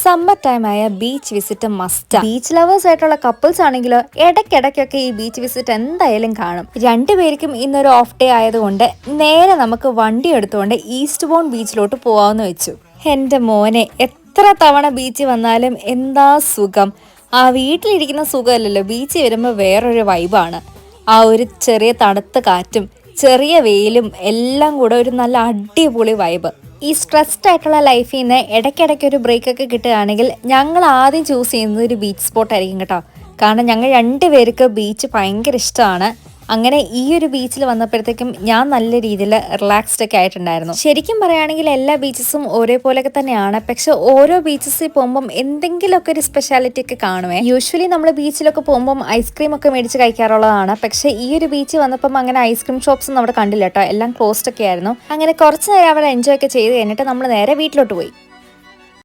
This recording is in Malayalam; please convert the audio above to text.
സമ്മർ ടൈം ആയ beach visit must. Beach lovers ആയിട്ടുള്ള കപ്പിൾസ് ആണെങ്കിലോ ഇടയ്ക്കിടയ്ക്കൊക്കെ ഈ ബീച്ച് വിസിറ്റ് എന്തായാലും കാണും. രണ്ടുപേർക്കും ഇന്നൊരു ഓഫ് ഡേ ആയതുകൊണ്ട് നേരെ നമുക്ക് വണ്ടി എടുത്തുകൊണ്ട് ഈസ്റ്റ് ബോൺ ബീച്ചിലോട്ട് പോവാമെന്ന് വെച്ചു. എൻ്റെ മോനെ എത്ര തവണ ബീച്ച് വന്നാലും എന്താ സുഖം. ആ വീട്ടിലിരിക്കുന്ന സുഖമല്ലല്ലോ, ബീച്ച് വരുമ്പോൾ വേറൊരു വൈബാണ്. ആ ഒരു ചെറിയ തണുത്ത കാറ്റും ചെറിയ വെയിലും എല്ലാം കൂടെ ഒരു നല്ല അടിപൊളി വൈബ്. ഈ സ്ട്രെസ്ഡ് ആയിട്ടുള്ള ലൈഫിൽ നിന്ന് ഇടയ്ക്കിടയ്ക്ക് ഒരു ബ്രേക്കൊക്കെ കിട്ടുകയാണെങ്കിൽ ഞങ്ങൾ ആദ്യം ചൂസ് ചെയ്യുന്നത് ഒരു ബീച്ച് സ്പോട്ട് ആയിരിക്കും കേട്ടോ. കാരണം ഞങ്ങൾ രണ്ടുപേർക്ക് ബീച്ച് ഭയങ്കര ഇഷ്ടമാണ്. അങ്ങനെ ഈ ഒരു ബീച്ചിൽ വന്നപ്പോഴത്തേക്കും ഞാൻ നല്ല രീതിയിൽ റിലാക്സ്ഡ് ഒക്കെ ആയിട്ടുണ്ടായിരുന്നു. ശരിക്കും പറയുകയാണെങ്കിൽ എല്ലാ ബീച്ചസും ഒരേപോലെയൊക്കെ തന്നെയാണ്. പക്ഷെ ഓരോ ബീച്ചസിൽ പോകുമ്പം എന്തെങ്കിലുമൊക്കെ ഒരു സ്പെഷ്യാലിറ്റി ഒക്കെ കാണുമേ. യൂഷ്വലി നമ്മൾ ബീച്ചിലൊക്കെ പോകുമ്പം ഐസ്ക്രീം ഒക്കെ മേടിച്ച് കഴിക്കാറുള്ളതാണ്. പക്ഷെ ഈ ഒരു ബീച്ച് വന്നപ്പം അങ്ങനെ ഐസ്ക്രീം ഷോപ്സ് ഒന്നും അവിടെ കണ്ടില്ല കേട്ടോ. എല്ലാം ക്ലോസ്ഡ് ഒക്കെ ആയിരുന്നു. അങ്ങനെ കുറച്ച് നേരം അവിടെ എൻജോയ് ഒക്കെ ചെയ്ത് കഴിഞ്ഞിട്ട് നമ്മൾ നേരെ വീട്ടിലോട്ട് പോയി.